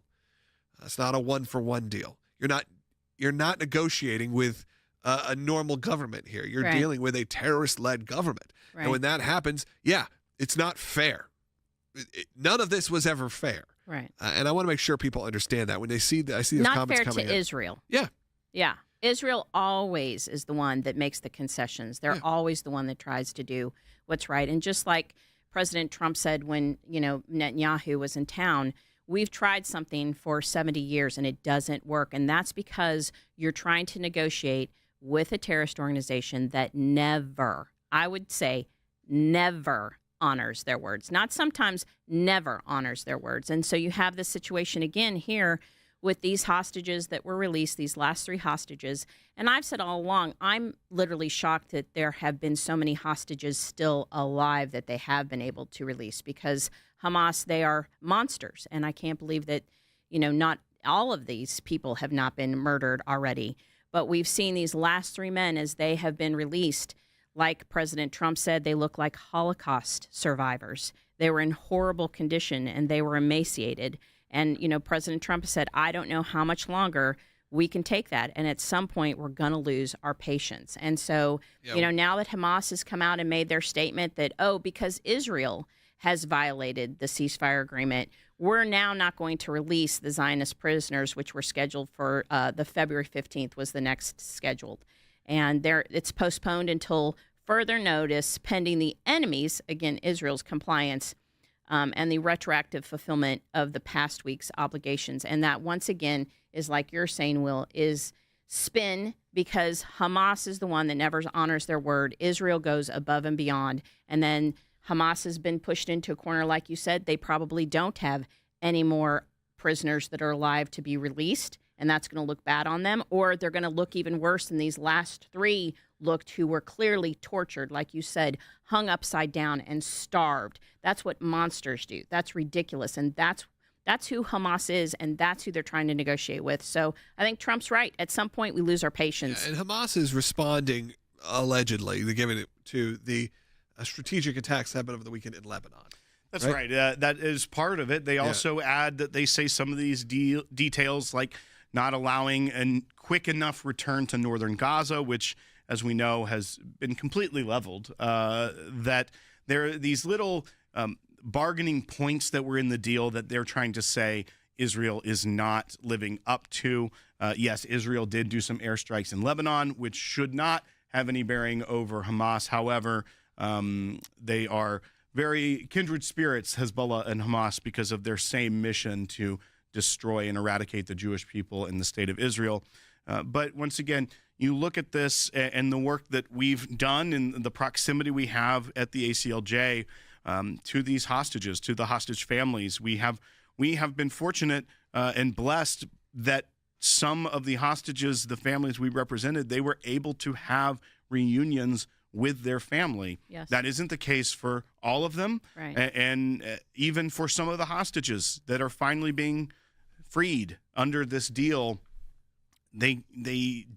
It's not a 1-for-1 deal. You're not negotiating with a normal government here. You're dealing with a terrorist-led government. Right. And when that happens, it's not fair. None of this was ever fair.
Right.
And I want to make sure people understand that when they see I see those comments coming in.
Not fair to Israel.
Yeah.
Yeah. Israel always is the one that makes the concessions. They're always the one that tries to do what's right. And just like
President Trump said when, Netanyahu was in town, we've tried something for 70 years and it doesn't work. And that's because you're trying to negotiate with a terrorist organization that never, I would say, never honors their words. Not sometimes, never honors their words. And so you have this situation again here with these hostages that were released, these last 3 hostages. And I've said all along, I'm literally shocked that there have been so many hostages still alive that they have been able to release, because Hamas, they are monsters. And I can't believe that, not all of these people have not been murdered already. But we've seen these last 3 men as they have been released. Like President Trump said, they look like Holocaust survivors. They were in horrible condition and they were emaciated. And, President Trump said, I don't know how much longer we can take that. And at some point, we're going to lose our patience. And so, now that Hamas has come out and made their statement that, because Israel has violated the ceasefire agreement, we're now not going to release the Zionist prisoners, which were scheduled for the February 15th was the next scheduled. And it's postponed until further notice pending the enemy's, again, Israel's compliance and the retroactive fulfillment of the past week's obligations. And that, once again, is like you're saying, Will, is spin, because Hamas is the one that never honors their word. Israel goes above and beyond. And then Hamas has been pushed into a corner, like you said. They probably don't have any more prisoners that are alive to be released, and that's going to look bad on them. Or they're going to look even worse than these last 3 looked, who were clearly tortured, like you said, hung upside down and starved. That's what monsters do. That's ridiculous. And that's who Hamas is, and that's who they're trying to negotiate with. So I think Trump's right. At some point, we lose our patience.
Yeah, and Hamas is responding, allegedly, they're giving it to the strategic attacks that happened over the weekend in Lebanon.
That's right. That is part of it. They also add that they say some of these details, like not allowing a quick enough return to northern Gaza, which, as we know, has been completely leveled, that there are these little bargaining points that were in the deal that they're trying to say Israel is not living up to. Yes, Israel did do some airstrikes in Lebanon, which should not have any bearing over Hamas. However, they are very kindred spirits, Hezbollah and Hamas, because of their same mission to destroy and eradicate the Jewish people in the state of Israel. But once again, you look at this and the work that we've done and the proximity we have at the ACLJ to these hostages, to the hostage families. We have been fortunate and blessed that some of the hostages, the families we represented, they were able to have reunions with their family.
Yes.
That isn't the case for all of them.
Right.
And even for some of the hostages that are finally being freed under this deal, they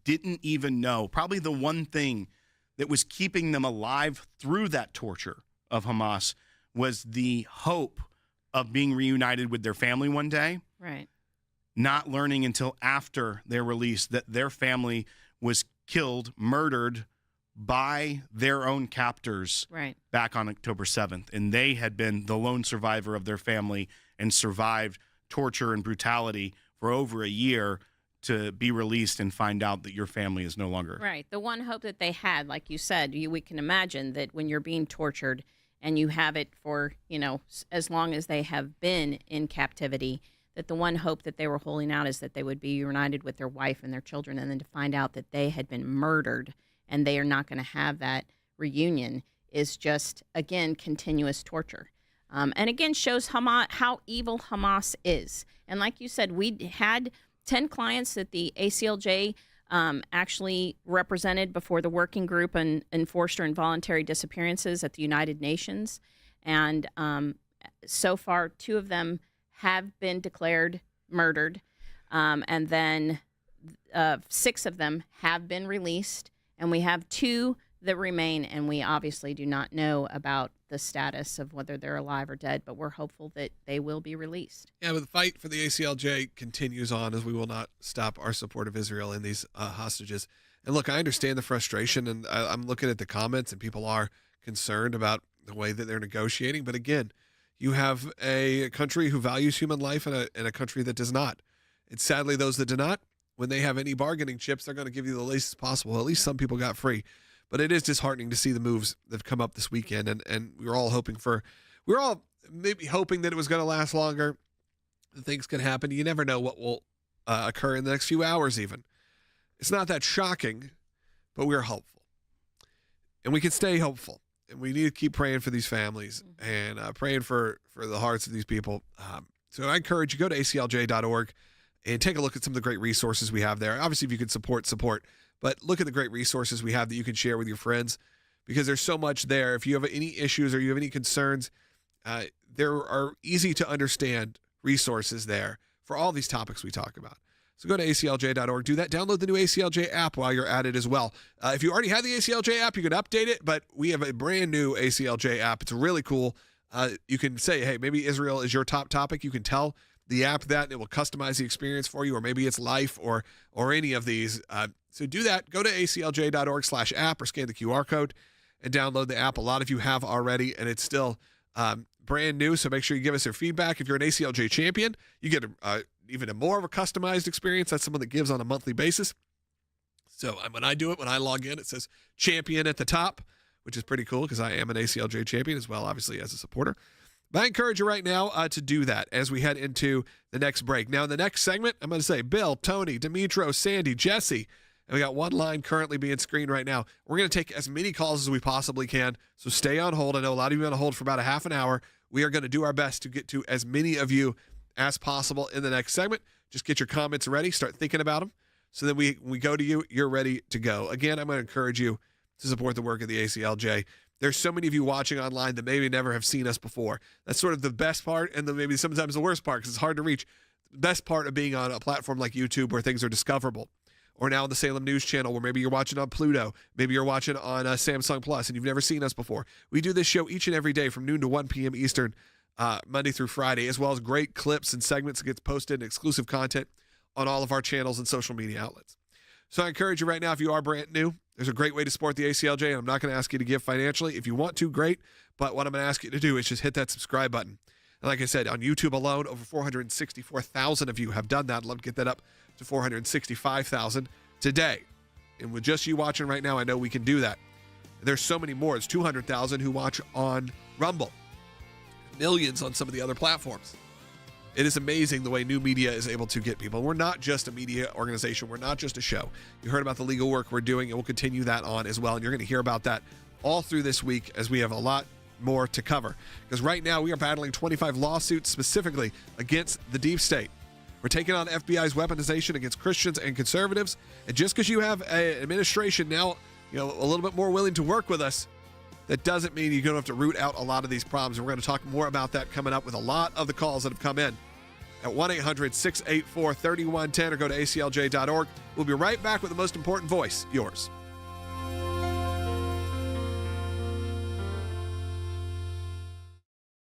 didn't even know. Probably the one thing that was keeping them alive through that torture of Hamas was the hope of being reunited with their family one day.
Right.
Not learning until after their release that their family was killed, murdered by their own captors back on October 7th. And they had been the lone survivor of their family and survived torture and brutality for over a year to be released and find out that your family is no longer.
Right. The one hope that they had, like you said, we can imagine that when you're being tortured and you have it for, as long as they have been in captivity, that the one hope that they were holding out is that they would be reunited with their wife and their children, and then to find out that they had been murdered and they are not going to have that reunion is just, again, continuous torture. And again, shows how evil Hamas is. And like you said, we had 10 clients that the ACLJ actually represented before the working group on enforced or involuntary disappearances at the United Nations. And so far, 2 of them have been declared murdered. And then 6 of them have been released. And we have 2 that remain, and we obviously do not know about the status of whether they're alive or dead, but we're hopeful that they will be released.
Yeah, but the fight for the ACLJ continues on, as we will not stop our support of Israel in these hostages. And look, I understand the frustration, and I'm looking at the comments, and people are concerned about the way that they're negotiating. But again, you have a country who values human life and a country that does not. And sadly, those that do not, when they have any bargaining chips, they're going to give you the least possible. At least some people got free. But it is disheartening to see the moves that have come up this weekend, and we were all maybe hoping that it was going to last longer. Things can happen. You never know what will occur in the next few hours even. It's not that shocking, but we're hopeful. And we can stay hopeful. And we need to keep praying for these families and praying for the hearts of these people. So I encourage you, go to aclj.org and take a look at some of the great resources we have there. Obviously, if you can support, but look at the great resources we have that you can share with your friends, because there's so much there. If you have any issues or you have any concerns, there are easy to understand resources there for all these topics we talk about. So go to aclj.org, do that. Download the new ACLJ app while you're at it as well. If you already have the ACLJ app, you can update it, but we have a brand new ACLJ app. It's really cool. You can say, hey, maybe Israel is your top topic. You can tell the app that, and it will customize the experience for you, or maybe it's life or any of these. So do that. Go to aclj.org/app or scan the QR code and download the app. A lot of you have already, and it's still brand new, so make sure you give us your feedback. If you're an ACLJ champion, you get even more of a customized experience. That's someone that gives on a monthly basis. So when I do it, when I log in, it says champion at the top, which is pretty cool because I am an ACLJ champion as well, obviously, as a supporter. But I encourage you right now to do that as we head into the next break. Now, in the next segment, I'm going to say Bill, Tony, Demetro, Sandy, Jesse, and we got one line currently being screened right now. We're going to take as many calls as we possibly can, so stay on hold. I know a lot of you are on hold for about a half an hour. We are going to do our best to get to as many of you as possible in the next segment. Just get your comments ready. Start thinking about them. So then we go to you, you're ready to go. Again, I'm going to encourage you to support the work of the ACLJ. There's so many of you watching online that maybe never have seen us before. That's sort of the best part, and then maybe sometimes the worst part because it's hard to reach. The best part of being on a platform like YouTube where things are discoverable, or now on the Salem News Channel where maybe you're watching on Pluto, maybe you're watching on Samsung Plus and you've never seen us before. We do this show each and every day from noon to 1 p.m. Eastern, Monday through Friday, as well as great clips and segments that gets posted and exclusive content on all of our channels and social media outlets. So I encourage you right now, if you are brand new, there's a great way to support the ACLJ, and I'm not going to ask you to give financially. If you want to, great, but what I'm going to ask you to do is just hit that subscribe button. And like I said, on YouTube alone, over 464,000 of you have done that. I'd love to get that up to 465,000 today. And with just you watching right now, I know we can do that. There's so many more. It's 200,000 who watch on Rumble. Millions on some of the other platforms. It is amazing the way new media is able to get people. We're not just a media organization. We're not just a show. You heard about the legal work we're doing, and we'll continue that on as well. And you're going to hear about that all through this week as we have a lot more to cover. Because right now we are battling 25 lawsuits specifically against the deep state. We're taking on FBI's weaponization against Christians and conservatives. And just because you have an administration now, a little bit more willing to work with us, that doesn't mean you're going to have to root out a lot of these problems. And we're going to talk more about that coming up with a lot of the calls that have come in at 1-800-684-3110 or go to aclj.org. We'll be right back with the most important voice, yours.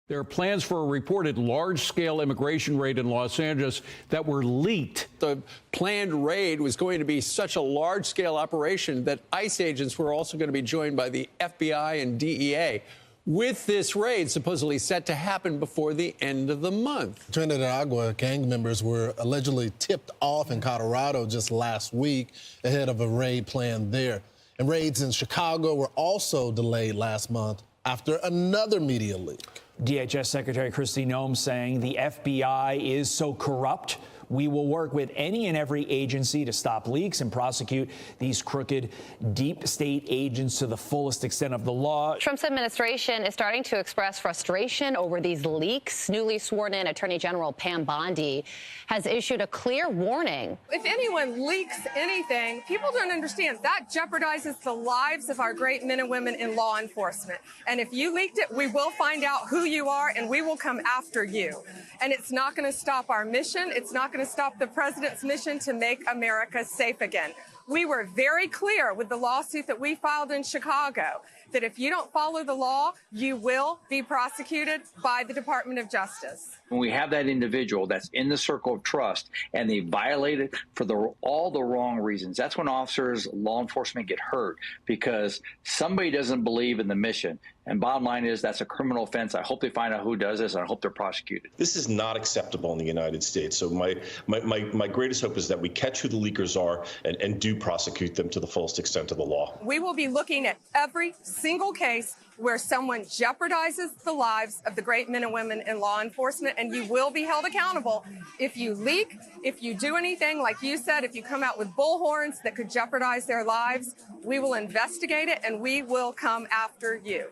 There are plans for a reported large-scale immigration raid in Los Angeles that were leaked.
The planned raid was going to be such a large-scale operation that ICE agents were also going to be joined by the FBI and DEA. With this raid supposedly set to happen before the end of the month.
Trinidad gang members were allegedly tipped off in Colorado just last week ahead of a raid planned there. And raids in Chicago were also delayed last month after another media leak.
DHS Secretary Kristi Noem saying the FBI is so corrupt, we will work with any and every agency to stop leaks and prosecute these crooked deep state agents to the fullest extent of the law.
Trump's administration is starting to express frustration over these leaks. Newly sworn in Attorney General Pam Bondi has issued a clear warning.
If anyone leaks anything, people don't understand that jeopardizes the lives of our great men and women in law enforcement. And if you leaked it, we will find out who you are and we will come after you. And it's not going to stop our mission. It's not going to stop the president's mission to make America safe again. We were very clear with the lawsuit that we filed in Chicago that if you don't follow the law, you will be prosecuted by the Department of Justice.
When we have that individual that's in the circle of trust and they violate it for all the wrong reasons, that's when officers, law enforcement get hurt because somebody doesn't believe in the mission. And bottom line is that's a criminal offense. I hope they find out who does this, and I hope they're prosecuted.
This is not acceptable in the United States. So my greatest hope is that we catch who the leakers are and do do prosecute them to the fullest extent of the law.
We will be looking at every single case where someone jeopardizes the lives of the great men and women in law enforcement, and you will be held accountable if you leak, if you do anything, like you said, if you come out with bullhorns that could jeopardize their lives. We will investigate it, and we will come after you.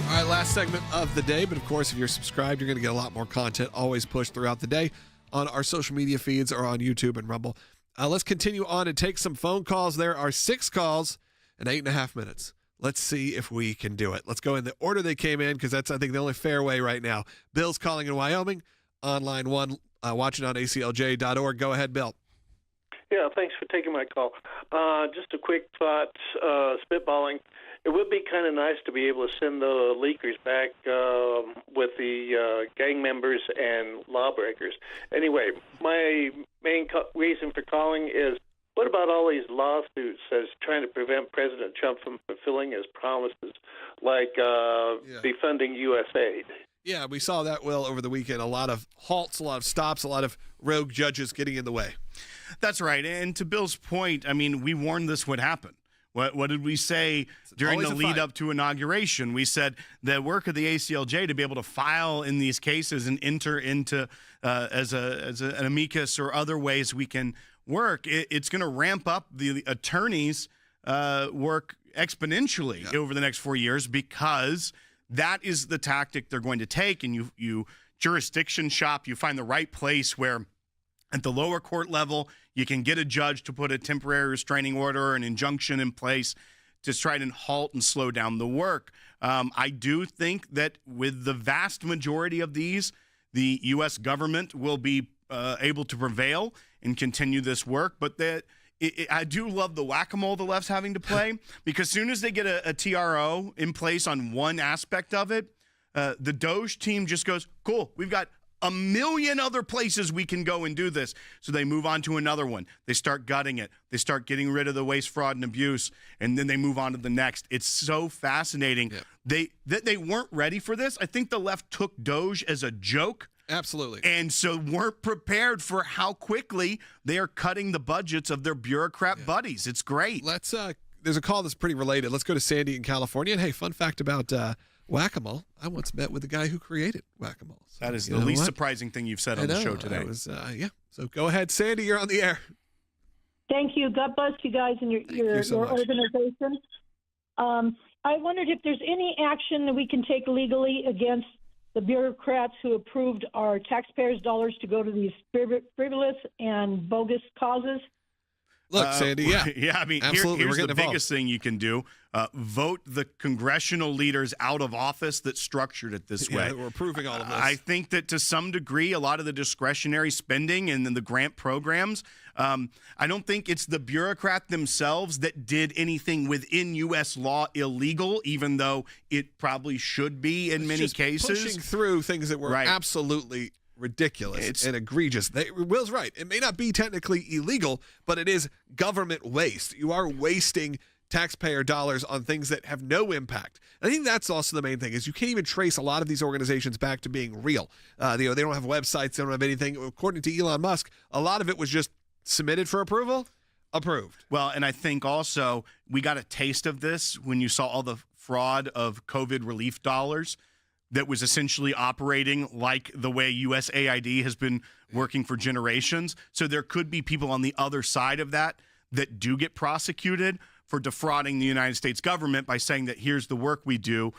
All right, last segment of the day. But of course, if you're subscribed, you're going to get a lot more content always pushed throughout the day on our social media feeds or on YouTube and Rumble. Let's continue on and take some phone calls. There are 6 calls in 8.5 minutes. Let's see if we can do it. Let's go in the order they came in, because that's, I think, the only fair way right now. Bill's calling in Wyoming on line 1, watching on ACLJ.org. Go ahead, Bill.
Yeah, thanks for taking my call. Just a quick thought, spitballing. It would be kind of nice to be able to send the leakers back with the gang members and lawbreakers. Anyway, my main reason for calling is, what about all these lawsuits that's trying to prevent President Trump from fulfilling his promises, like defunding U.S. aid?
Yeah, we saw that, Will, over the weekend. A lot of halts, a lot of stops, a lot of rogue judges getting in the way.
That's right. And to Bill's point, I mean, we warned this would happen. What did we say during the lead up to inauguration? We said the work of the ACLJ to be able to file in these cases and enter into as an amicus or other ways we can work, it's going to ramp up the attorneys' work exponentially over the next 4 years, because that is the tactic they're going to take. And you jurisdiction shop, you find the right place where at the lower court level, you can get a judge to put a temporary restraining order or an injunction in place to try and halt and slow down the work. I do think that with the vast majority of these, the U.S. government will be able to prevail and continue this work. But I do love the whack-a-mole the left's having to play, because as soon as they get a TRO in place on one aspect of it, the DOGE team just goes, cool, we've got a million other places we can go and do this. So they move on to another one. They start gutting it. They start getting rid of the waste, fraud, and abuse, and then they move on to the next. It's so fascinating. They weren't ready for this. I think the left took DOGE as a joke.
Absolutely.
And so weren't prepared for how quickly they are cutting the budgets of their bureaucrat buddies. It's great.
Let's there's a call that's pretty related. Let's go to Sandy in California. And hey, fun fact about whack-a-mole. I once met with the guy who created whack-a-mole. So,
that is the least surprising thing you've said on the show today.
So go ahead, Sandy. You're on the air.
Thank you. God bless you guys and your organization. I wondered if there's any action that we can take legally against the bureaucrats who approved our taxpayers' dollars to go to these frivolous and bogus causes.
Look, Sandy,
I mean, here's the biggest thing you can do. Vote the congressional leaders out of office that structured it this way.
We're approving all of this.
I think that to some degree, a lot of the discretionary spending and then the grant programs, I don't think it's the bureaucrat themselves that did anything within U.S. law illegal, even though it probably should be in many cases.
Pushing through things that were absolutely ridiculous and egregious. Will's right. It may not be technically illegal, but it is government waste. You are wasting taxpayer dollars on things that have no impact. I think that's also the main thing, is you can't even trace a lot of these organizations back to being real. They don't have websites. They don't have anything. According to Elon Musk, a lot of it was just submitted for approval, approved.
Well, and I think also we got a taste of this when you saw all the fraud of COVID relief dollars that was essentially operating like the way USAID has been working for generations. So there could be people on the other side of that do get prosecuted for defrauding the United States government by saying that here's the work we do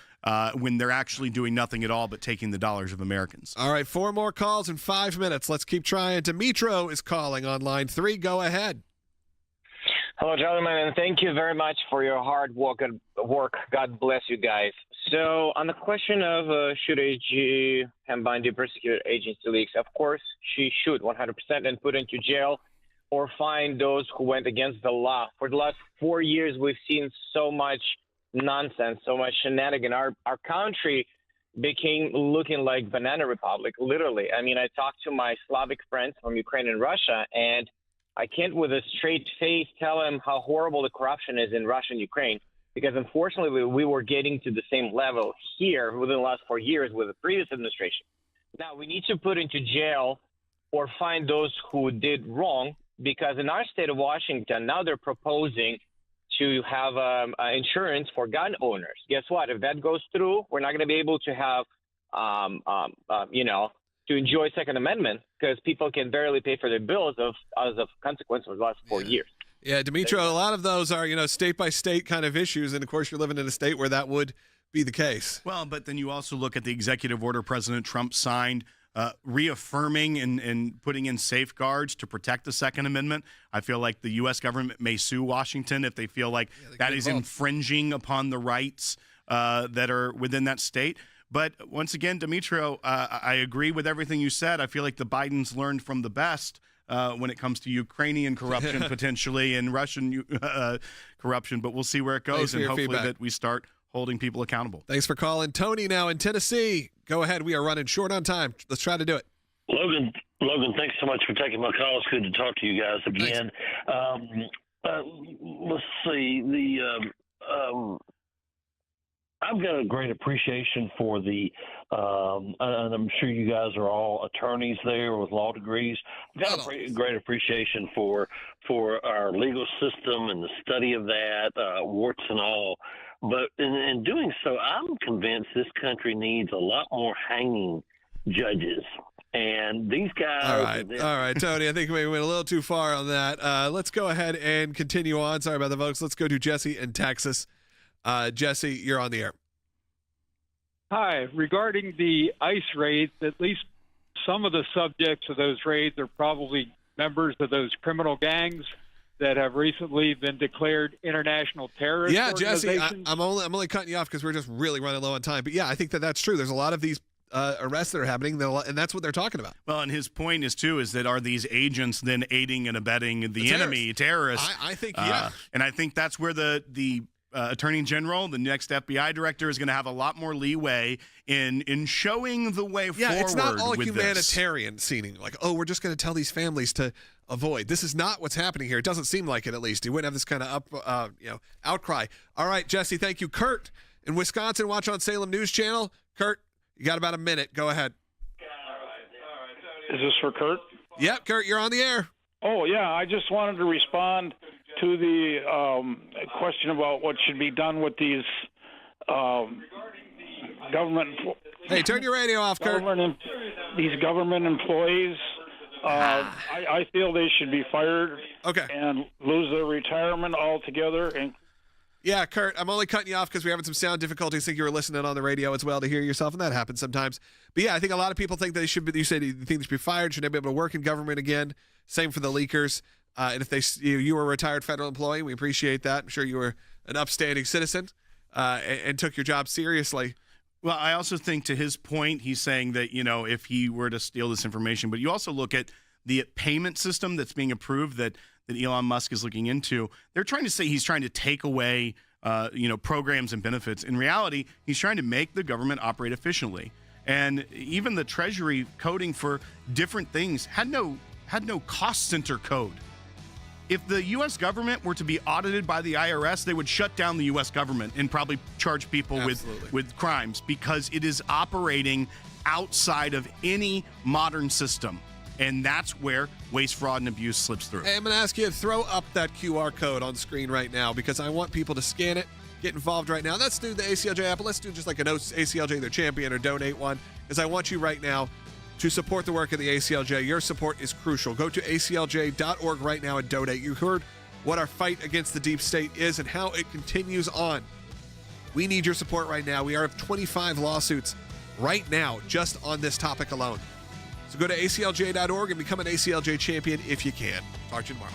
when they're actually doing nothing at all but taking the dollars of Americans.
All right, 4 more calls in 5 minutes. Let's keep trying. Demetro is calling on line 3. Go ahead.
Hello, gentlemen, and thank you very much for your hard work. God bless you guys. So on the question of should AG Pam Bondi prosecute agency leaks, of course she should 100% and put into jail or fine those who went against the law. For the last 4 years, we've seen so much nonsense, so much shenanigan. Our country became looking like Banana Republic, literally. I mean, I talked to my Slavic friends from Ukraine and Russia, and I can't with a straight face tell them how horrible the corruption is in Russia and Ukraine, because unfortunately we were getting to the same level here within the last 4 years with the previous administration. Now, we need to put into jail or find those who did wrong, because in our state of Washington, now they're proposing to have insurance for gun owners. Guess what? If that goes through, we're not going to be able to have, to enjoy Second Amendment, because people can barely pay for their bills as a consequence of the last 4 years.
Yeah, Dimitro, a lot of those are, state by state kind of issues. And of course, you're living in a state where that would be the case.
Well, but then you also look at the executive order President Trump signed, reaffirming and putting in safeguards to protect the Second Amendment. I feel like the U.S. government may sue Washington if they feel like that is infringing upon the rights that are within that state. But once again, Dimitro, I agree with everything you said. I feel like the Bidens learned from the best when it comes to Ukrainian corruption potentially and Russian corruption. But we'll see where it goes, and hopefully that we start holding people accountable.
Thanks for calling. Tony now in Tennessee. Go ahead. We are running short on time. Let's try to do it.
Logan, thanks so much for taking my call. It's good to talk to you guys again. Let's see. I've got a great appreciation for and I'm sure you guys are all attorneys there with law degrees. I've got a great appreciation for our legal system and the study of that, warts and all. But in doing so, I'm convinced this country needs a lot more hanging judges. And these guys...
All right, Tony, I think we went a little too far on that. Let's go ahead and continue on. Sorry about the folks. Let's go to Jesse in Texas. Jesse, you're on the air.
Hi. Regarding the ICE raids, at least some of the subjects of those raids are probably members of those criminal gangs that have recently been declared international terrorist
Jesse,
organizations.
I'm only cutting you off because we're just really running low on time. But yeah, I think that's true. There's a lot of these arrests that are happening, and that's what they're talking about.
Well, and his point is that are these agents then aiding and abetting the enemy, terrorists?
I think, yeah.
And I think that's where the Attorney General, the next FBI director, is going to have a lot more leeway in showing the way forward.
Yeah, it's not all
with
humanitarian seeming. Like, we're just going to tell these families to avoid. This is not what's happening here. It doesn't seem like it, at least. You wouldn't have this kind of outcry. All right, Jesse, thank you. Kurt in Wisconsin, watch on Salem News Channel. Kurt, you got about a minute. Go ahead.
Is this for Kurt?
Yep, Kurt, you're on the air.
Oh, yeah, I just wanted to respond to the question about what should be done with these government...
Hey, turn your radio off, Kurt.
These government employees, I feel they should be fired and lose their retirement altogether. And
yeah, Kurt, I'm only cutting you off because we're having some sound difficulties. I think you were listening on the radio as well to hear yourself, and that happens sometimes. But yeah, I think a lot of people think they should be, you said you think they should be fired, should they be able to work in government again? Same for the leakers. And if you were a retired federal employee, we appreciate that. I'm sure you were an upstanding citizen and took your job seriously.
Well, I also think to his point, he's saying that, if he were to steal this information, but you also look at the payment system that's being approved that Elon Musk is looking into. They're trying to say he's trying to take away, programs and benefits. In reality, he's trying to make the government operate efficiently. And even the Treasury coding for different things had no cost center code. If the U.S. government were to be audited by the IRS, they would shut down the U.S. government and probably charge people with crimes because it is operating outside of any modern system. And that's where waste, fraud, and abuse slips through.
Hey, I'm going to ask you to throw up that QR code on screen right now because I want people to scan it, get involved right now. Let's do the ACLJ app. Let's do just like an ACLJ, their champion, or donate one because I want you right now to support the work of the ACLJ. Your support is crucial. Go to aclj.org right now and donate. You heard what our fight against the deep state is and how it continues on. We need your support right now. We are at 25 lawsuits right now just on this topic alone. So go to aclj.org and become an ACLJ champion if you can. Talk to you tomorrow.